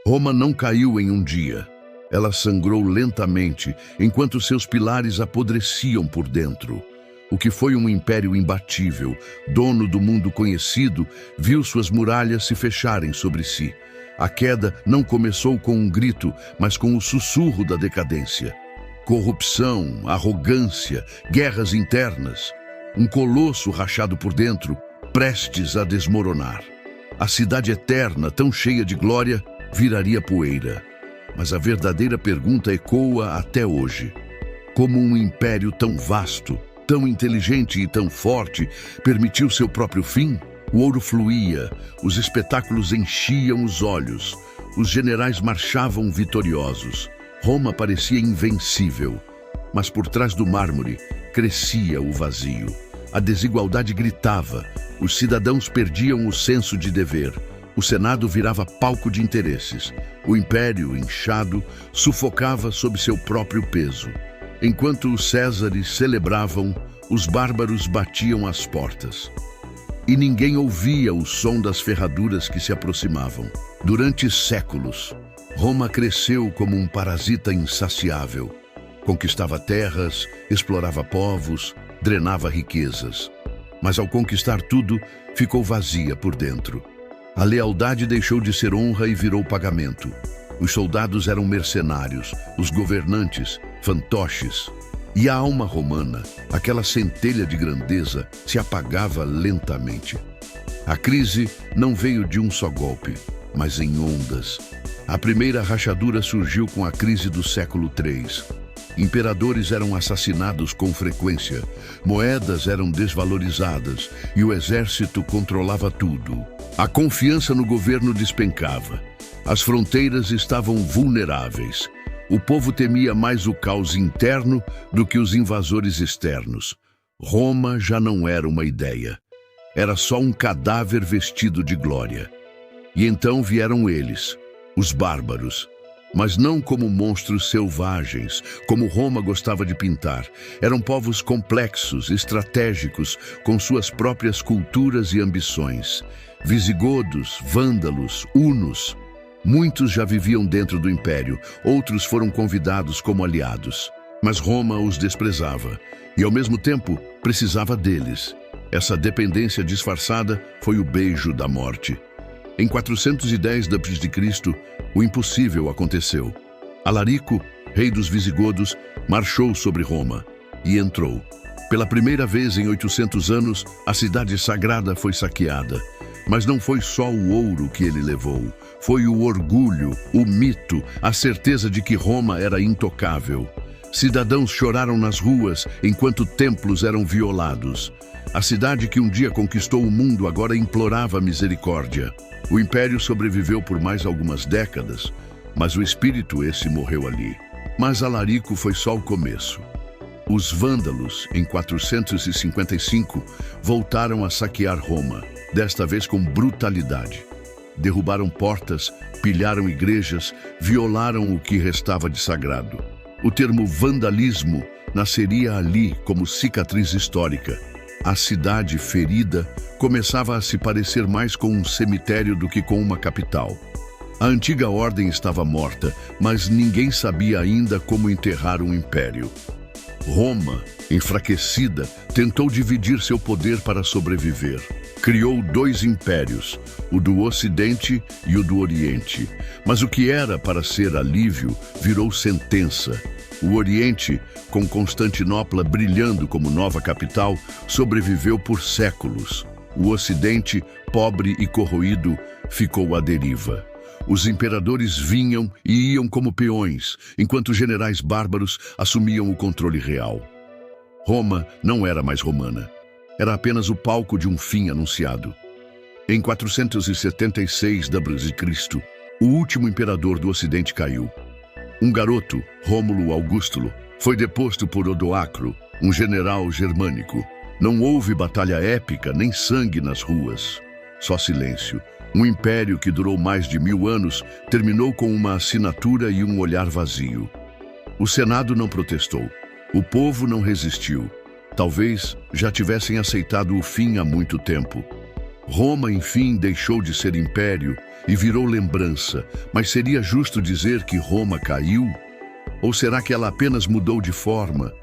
Roma não caiu em um dia. Ela sangrou lentamente, enquanto seus pilares apodreciam por dentro. O que foi um império imbatível, dono do mundo conhecido, viu suas muralhas se fecharem sobre si. A queda não começou com um grito, mas com o sussurro da decadência. Corrupção, arrogância, guerras internas. Um colosso rachado por dentro, prestes a desmoronar. A cidade eterna, tão cheia de glória, viraria poeira. Mas a verdadeira pergunta ecoa até hoje. Como um império tão vasto, tão inteligente e tão forte, permitiu seu próprio fim? O ouro fluía, os espetáculos enchiam os olhos, os generais marchavam vitoriosos. Roma parecia invencível, mas por trás do mármore crescia o vazio. A desigualdade gritava, os cidadãos perdiam o senso de dever. O Senado virava palco de interesses. O império, inchado, sufocava sob seu próprio peso. Enquanto os césares celebravam, os bárbaros batiam às portas. E ninguém ouvia o som das ferraduras que se aproximavam. Durante séculos, Roma cresceu como um parasita insaciável. Conquistava terras, explorava povos, drenava riquezas. Mas ao conquistar tudo, ficou vazia por dentro. A lealdade deixou de ser honra e virou pagamento. Os soldados eram mercenários, os governantes, fantoches. E a alma romana, aquela centelha de grandeza, se apagava lentamente. A crise não veio de um só golpe, mas em ondas. A primeira rachadura surgiu com a crise do século III. Imperadores eram assassinados com frequência, moedas eram desvalorizadas e o exército controlava tudo. A confiança no governo despencava. As fronteiras estavam vulneráveis. O povo temia mais o caos interno do que os invasores externos. Roma já não era uma ideia. Era só um cadáver vestido de glória. E então vieram eles, os bárbaros. Mas não como monstros selvagens, como Roma gostava de pintar. Eram povos complexos, estratégicos, com suas próprias culturas e ambições. Visigodos, vândalos, hunos. Muitos já viviam dentro do império, outros foram convidados como aliados. Mas Roma os desprezava e, ao mesmo tempo, precisava deles. Essa dependência disfarçada foi o beijo da morte. Em 410 d.C., o impossível aconteceu. Alarico, rei dos visigodos, marchou sobre Roma e entrou. Pela primeira vez em 800 anos, a cidade sagrada foi saqueada. Mas não foi só o ouro que ele levou. Foi o orgulho, o mito, a certeza de que Roma era intocável. Cidadãos choraram nas ruas enquanto templos eram violados. A cidade que um dia conquistou o mundo agora implorava misericórdia. O império sobreviveu por mais algumas décadas, mas o espírito esse morreu ali. Mas Alarico foi só o começo. Os vândalos, em 455, voltaram a saquear Roma, desta vez com brutalidade. Derrubaram portas, pilharam igrejas, violaram o que restava de sagrado. O termo vandalismo nasceria ali como cicatriz histórica. A cidade ferida começava a se parecer mais com um cemitério do que com uma capital. A antiga ordem estava morta, mas ninguém sabia ainda como enterrar um império. Roma, enfraquecida, tentou dividir seu poder para sobreviver. Criou dois impérios, o do Ocidente e o do Oriente. Mas o que era para ser alívio virou sentença. O Oriente, com Constantinopla brilhando como nova capital, sobreviveu por séculos. O Ocidente, pobre e corroído, ficou à deriva. Os imperadores vinham e iam como peões, enquanto generais bárbaros assumiam o controle real. Roma não era mais romana. Era apenas o palco de um fim anunciado. Em 476 d.C., o último imperador do Ocidente caiu. Um garoto, Rômulo Augustulo, foi deposto por Odoacro, um general germânico. Não houve batalha épica nem sangue nas ruas. Só silêncio. Um império que durou mais de 1000 anos terminou com uma assinatura e um olhar vazio. O Senado não protestou. O povo não resistiu. Talvez já tivessem aceitado o fim há muito tempo. Roma, enfim, deixou de ser império e virou lembrança, mas seria justo dizer que Roma caiu? Ou será que ela apenas mudou de forma?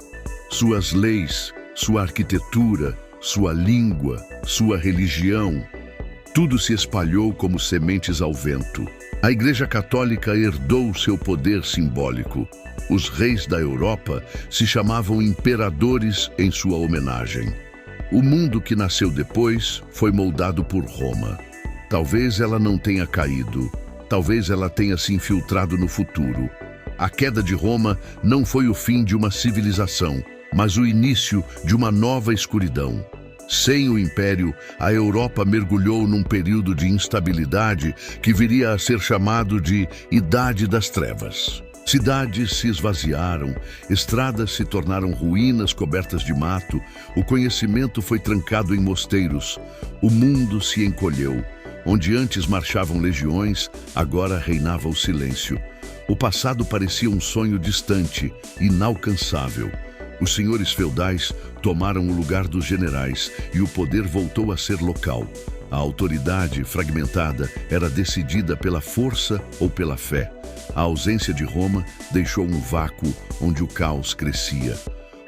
Suas leis, sua arquitetura, sua língua, sua religião, tudo se espalhou como sementes ao vento. A Igreja Católica herdou seu poder simbólico. Os reis da Europa se chamavam imperadores em sua homenagem. O mundo que nasceu depois foi moldado por Roma. Talvez ela não tenha caído, talvez ela tenha se infiltrado no futuro. A queda de Roma não foi o fim de uma civilização, mas o início de uma nova escuridão. Sem o Império, a Europa mergulhou num período de instabilidade que viria a ser chamado de Idade das Trevas. Cidades se esvaziaram, estradas se tornaram ruínas cobertas de mato, o conhecimento foi trancado em mosteiros, o mundo se encolheu. Onde antes marchavam legiões, agora reinava o silêncio. O passado parecia um sonho distante, inalcançável. Os senhores feudais tomaram o lugar dos generais e o poder voltou a ser local. A autoridade, fragmentada, era decidida pela força ou pela fé. A ausência de Roma deixou um vácuo onde o caos crescia.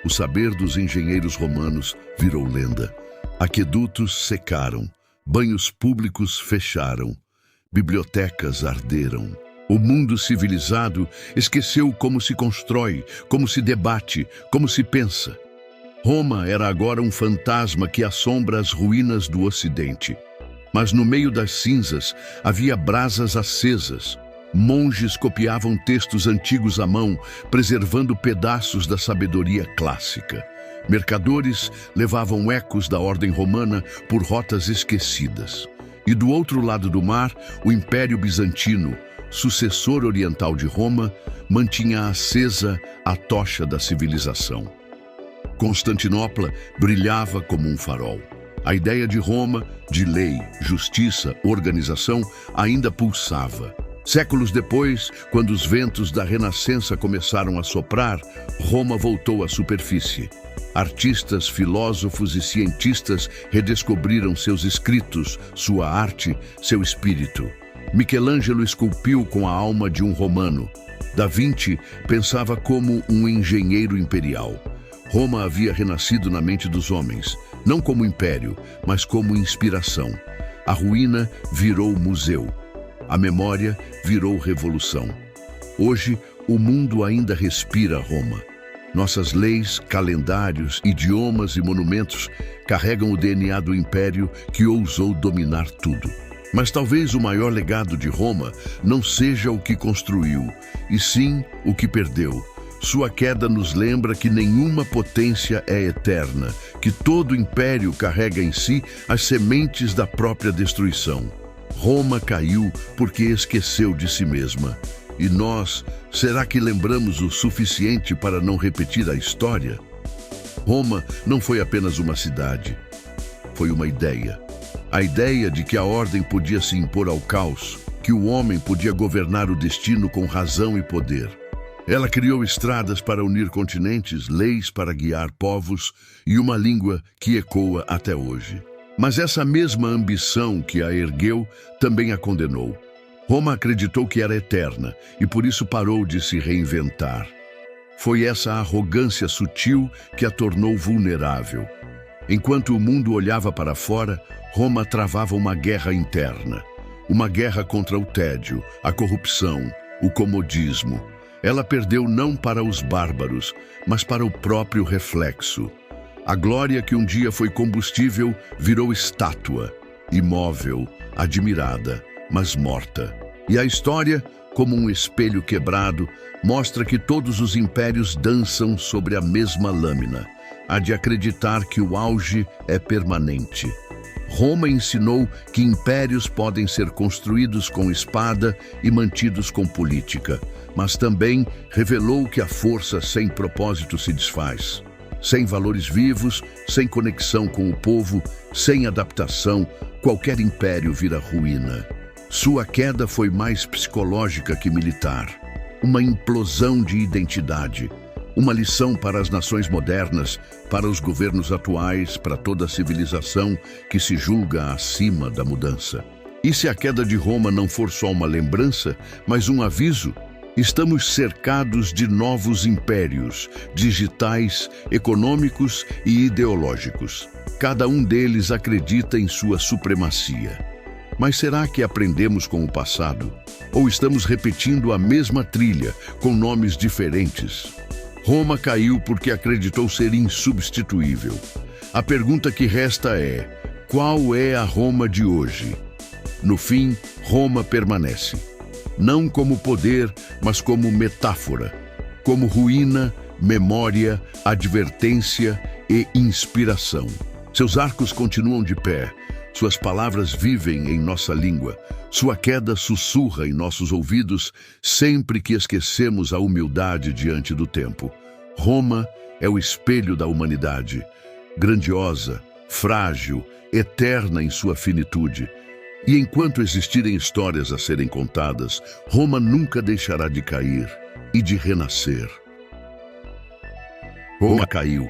O saber dos engenheiros romanos virou lenda. Aquedutos secaram, banhos públicos fecharam, bibliotecas arderam. O mundo civilizado esqueceu como se constrói, como se debate, como se pensa. Roma era agora um fantasma que assombra as ruínas do Ocidente. Mas no meio das cinzas havia brasas acesas. Monges copiavam textos antigos à mão, preservando pedaços da sabedoria clássica. Mercadores levavam ecos da ordem romana por rotas esquecidas. E do outro lado do mar, o Império Bizantino, sucessor oriental de Roma, mantinha acesa a tocha da civilização. Constantinopla brilhava como um farol. A ideia de Roma, de lei, justiça, organização, ainda pulsava. Séculos depois, quando os ventos da Renascença começaram a soprar, Roma voltou à superfície. Artistas, filósofos e cientistas redescobriram seus escritos, sua arte, seu espírito. Michelangelo esculpiu com a alma de um romano. Da Vinci pensava como um engenheiro imperial. Roma havia renascido na mente dos homens, não como império, mas como inspiração. A ruína virou museu. A memória virou revolução. Hoje, o mundo ainda respira Roma. Nossas leis, calendários, idiomas e monumentos carregam o DNA do império que ousou dominar tudo. Mas talvez o maior legado de Roma não seja o que construiu, e sim o que perdeu. Sua queda nos lembra que nenhuma potência é eterna, que todo império carrega em si as sementes da própria destruição. Roma caiu porque esqueceu de si mesma. E nós, será que lembramos o suficiente para não repetir a história? Roma não foi apenas uma cidade, foi uma ideia. A ideia de que a ordem podia se impor ao caos, que o homem podia governar o destino com razão e poder. Ela criou estradas para unir continentes, leis para guiar povos e uma língua que ecoa até hoje. Mas essa mesma ambição que a ergueu também a condenou. Roma acreditou que era eterna e por isso parou de se reinventar. Foi essa arrogância sutil que a tornou vulnerável. Enquanto o mundo olhava para fora, Roma travava uma guerra interna. Uma guerra contra o tédio, a corrupção, o comodismo. Ela perdeu não para os bárbaros, mas para o próprio reflexo. A glória que um dia foi combustível virou estátua, imóvel, admirada, mas morta. E a história, como um espelho quebrado, mostra que todos os impérios dançam sobre a mesma lâmina. Há de acreditar que o auge é permanente. Roma ensinou que impérios podem ser construídos com espada e mantidos com política, mas também revelou que a força sem propósito se desfaz. Sem valores vivos, sem conexão com o povo, sem adaptação, qualquer império vira ruína. Sua queda foi mais psicológica que militar. Uma implosão de identidade. Uma lição para as nações modernas, para os governos atuais, para toda a civilização que se julga acima da mudança. E se a queda de Roma não for só uma lembrança, mas um aviso? Estamos cercados de novos impérios, digitais, econômicos e ideológicos. Cada um deles acredita em sua supremacia. Mas será que aprendemos com o passado? Ou estamos repetindo a mesma trilha, com nomes diferentes? Roma caiu porque acreditou ser insubstituível. A pergunta que resta é: qual é a Roma de hoje? No fim, Roma permanece. Não como poder, mas como metáfora. Como ruína, memória, advertência e inspiração. Seus arcos continuam de pé. Suas palavras vivem em nossa língua. Sua queda sussurra em nossos ouvidos sempre que esquecemos a humildade diante do tempo. Roma é o espelho da humanidade, grandiosa, frágil, eterna em sua finitude. E enquanto existirem histórias a serem contadas, Roma nunca deixará de cair e de renascer. Roma caiu,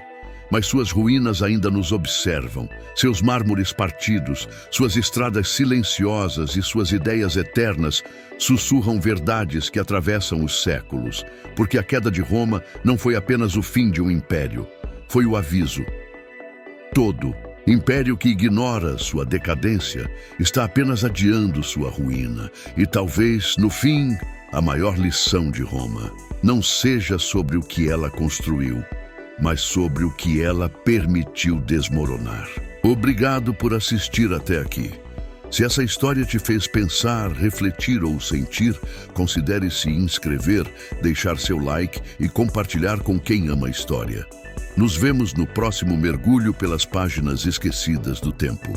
mas suas ruínas ainda nos observam, seus mármores partidos, suas estradas silenciosas e suas ideias eternas sussurram verdades que atravessam os séculos, porque a queda de Roma não foi apenas o fim de um império, foi o aviso. Todo império que ignora sua decadência está apenas adiando sua ruína, e talvez, no fim, a maior lição de Roma não seja sobre o que ela construiu, mas sobre o que ela permitiu desmoronar. Obrigado por assistir até aqui. Se essa história te fez pensar, refletir ou sentir, considere se inscrever, deixar seu like e compartilhar com quem ama a história. Nos vemos no próximo mergulho pelas páginas esquecidas do tempo.